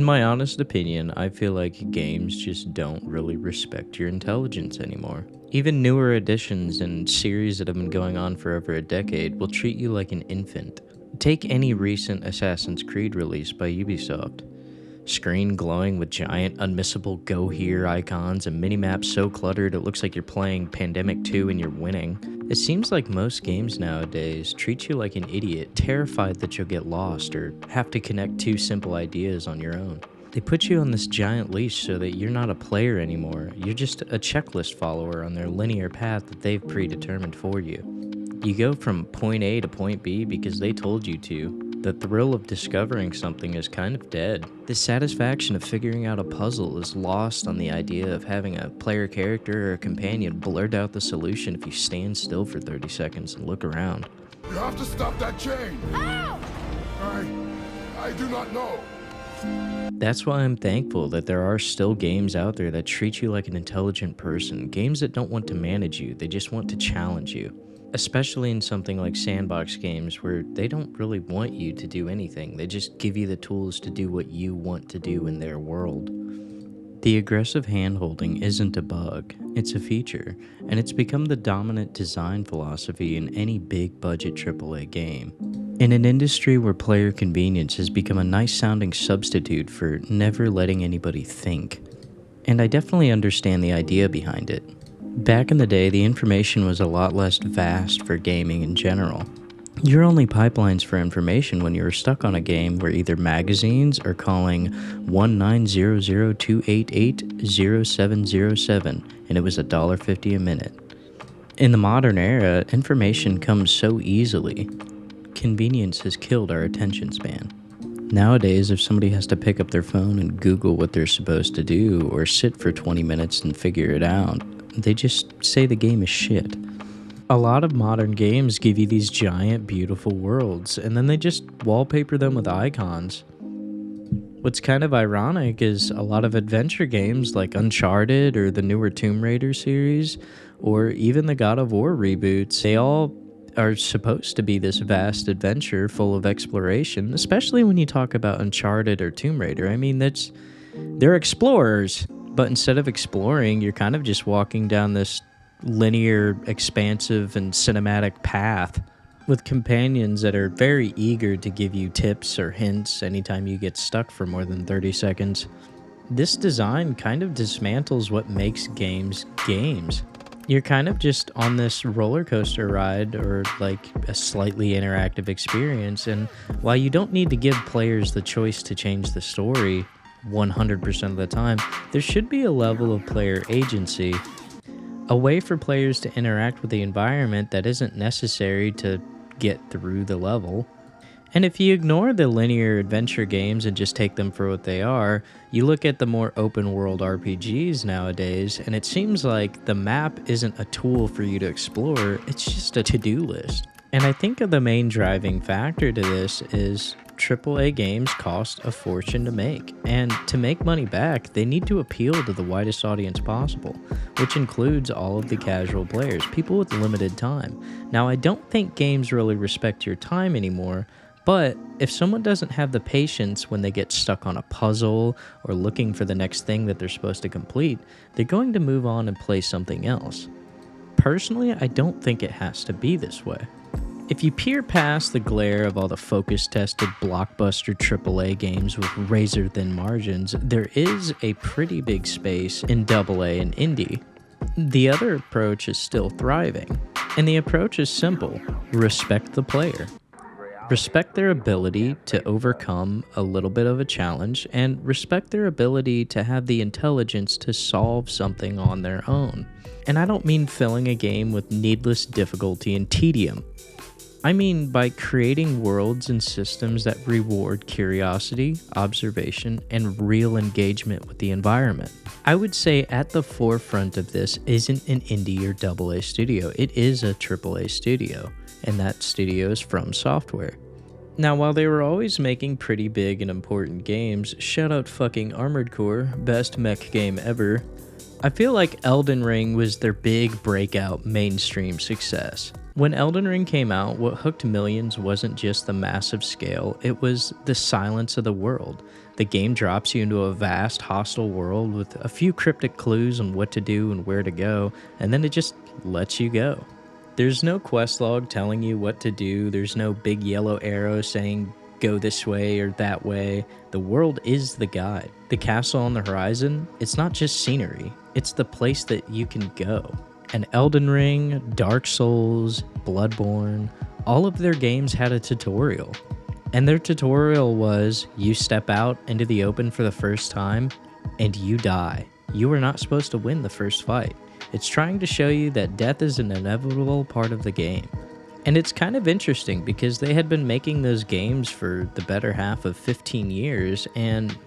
my honest opinion, I feel like games just don't really respect your intelligence anymore. Even newer editions and series that have been going on for over a decade will treat you like an infant. Take any recent Assassin's Creed release by Ubisoft. Screen glowing with giant, unmissable go here icons and minimaps so cluttered it looks like you're playing Pandemic 2 and you're winning. It seems like most games nowadays treat you like an idiot, terrified that you'll get lost or have to connect two simple ideas on your own. They put you on this giant leash so that you're not a player anymore, you're just a checklist follower on their linear path that they've predetermined for you. You go from point A to point B because they told you to. The thrill of discovering something is kind of dead. The satisfaction of figuring out a puzzle is lost on the idea of having a player character or a companion blurt out the solution if you stand still for 30 seconds and look around. You have to stop that chain! How? I do not know. That's why I'm thankful that there are still games out there that treat you like an intelligent person. Games that don't want to manage you, they just want to challenge you. Especially in something like sandbox games where they don't really want you to do anything. They just give you the tools to do what you want to do in their world. The aggressive handholding isn't a bug, it's a feature, and it's become the dominant design philosophy in any big budget AAA game. In an industry where player convenience has become a nice sounding substitute for never letting anybody think. And I definitely understand the idea behind it. Back in the day, the information was a lot less vast for gaming in general. Your only pipelines for information when you were stuck on a game were either magazines or calling 1-900-288-0707, and it was $1.50 a minute. In the modern era, information comes so easily. Convenience has killed our attention span. Nowadays, if somebody has to pick up their phone and Google what they're supposed to do or sit for 20 minutes and figure it out, they just say the game is shit. A lot of modern games give you these giant, beautiful worlds, and then they just wallpaper them with icons. What's kind of ironic is a lot of adventure games like Uncharted or the newer Tomb Raider series, or even the God of War reboots, they all are supposed to be this vast adventure full of exploration, especially when you talk about Uncharted or Tomb Raider. I mean, they're explorers. But instead of exploring, you're kind of just walking down this linear, expansive, and cinematic path with companions that are very eager to give you tips or hints anytime you get stuck for more than 30 seconds. This design kind of dismantles what makes games games. You're kind of just on this roller coaster ride or like a slightly interactive experience, and while you don't need to give players the choice to change the story 100% of the time, there should be a level of player agency, a way for players to interact with the environment that isn't necessary to get through the level. And if you ignore the linear adventure games and just take them for what they are, you look at the more open world RPGs nowadays, and it seems like the map isn't a tool for you to explore, it's just a to-do list. And I think the main driving factor to this is AAA games cost a fortune to make, and to make money back, they need to appeal to the widest audience possible, which includes all of the casual players, people with limited time. Now, I don't think games really respect your time anymore, but if someone doesn't have the patience when they get stuck on a puzzle or looking for the next thing that they're supposed to complete, they're going to move on and play something else. Personally, I don't think it has to be this way. If you peer past the glare of all the focus-tested blockbuster AAA games with razor-thin margins, there is a pretty big space in AA and indie. The other approach is still thriving, and the approach is simple: respect the player. Respect their ability to overcome a little bit of a challenge, and respect their ability to have the intelligence to solve something on their own. And I don't mean filling a game with needless difficulty and tedium. I mean by creating worlds and systems that reward curiosity, observation, and real engagement with the environment. I would say at the forefront of this isn't an indie or AA studio, it is a AAA studio, and that studio is From Software. Now, while they were always making pretty big and important games, shout out fucking Armored Core, best mech game ever, I feel like Elden Ring was their big breakout mainstream success. When Elden Ring came out, what hooked millions wasn't just the massive scale, it was the silence of the world. The game drops you into a vast, hostile world with a few cryptic clues on what to do and where to go, and then it just lets you go. There's no quest log telling you what to do, there's no big yellow arrow saying go this way or that way. The world is the guide. The castle on the horizon, it's not just scenery, it's the place that you can go. And Elden Ring, Dark Souls, Bloodborne, all of their games had a tutorial. And their tutorial was, you step out into the open for the first time, and you die. You are not supposed to win the first fight. It's trying to show you that death is an inevitable part of the game. And it's kind of interesting because they had been making those games for the better half of 15 years, and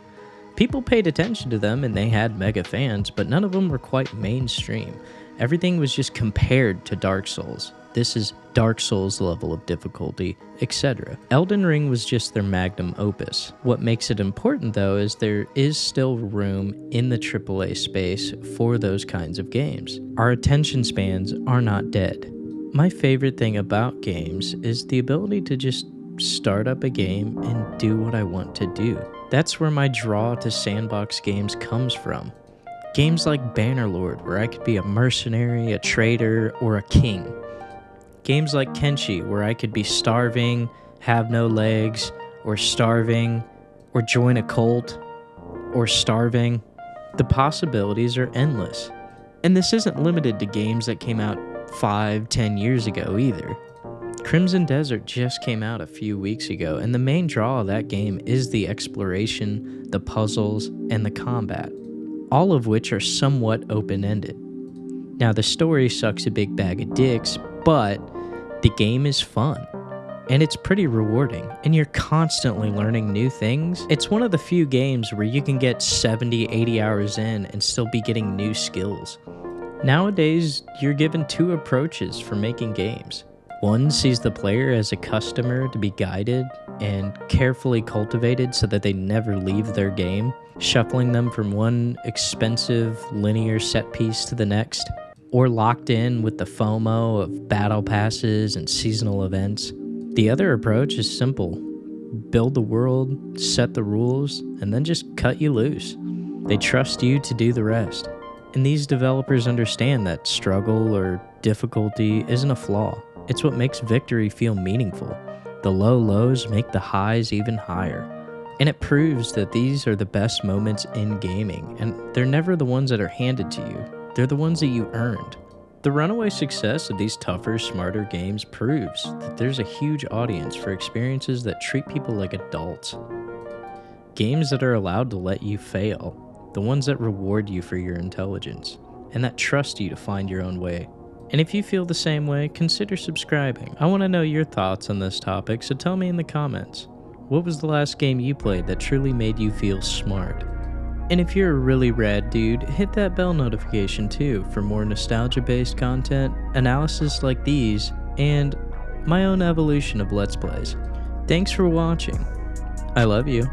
people paid attention to them and they had mega fans, but none of them were quite mainstream. Everything was just compared to Dark Souls. This is Dark Souls level of difficulty, etc. Elden Ring was just their magnum opus. What makes it important though is there is still room in the AAA space for those kinds of games. Our attention spans are not dead. My favorite thing about games is the ability to just start up a game and do what I want to do. That's where my draw to sandbox games comes from. Games like Bannerlord, where I could be a mercenary, a trader, or a king. Games like Kenshi, where I could be starving, have no legs, or starving, or join a cult, or starving. The possibilities are endless. And this isn't limited to games that came out 5-10 years ago either. Crimson Desert just came out a few weeks ago, and the main draw of that game is the exploration, the puzzles, and the combat, all of which are somewhat open-ended. Now, the story sucks a big bag of dicks, but the game is fun, and it's pretty rewarding, and you're constantly learning new things. It's one of the few games where you can get 70-80 hours in and still be getting new skills. Nowadays, you're given two approaches for making games. One sees the player as a customer to be guided and carefully cultivated so that they never leave their game, shuffling them from one expensive linear set piece to the next, or locked in with the FOMO of battle passes and seasonal events. The other approach is simple. Build the world, set the rules, and then just cut you loose. They trust you to do the rest. And these developers understand that struggle or difficulty isn't a flaw. It's what makes victory feel meaningful. The low lows make the highs even higher. And it proves that these are the best moments in gaming, and they're never the ones that are handed to you. They're the ones that you earned. The runaway success of these tougher, smarter games proves that there's a huge audience for experiences that treat people like adults. Games that are allowed to let you fail, the ones that reward you for your intelligence, and that trust you to find your own way. And if you feel the same way, consider subscribing. I want to know your thoughts on this topic, so tell me in the comments. What was the last game you played that truly made you feel smart? And if you're a really rad dude, hit that bell notification too for more nostalgia-based content, analysis like these, and my own evolution of Let's Plays. Thanks for watching. I love you.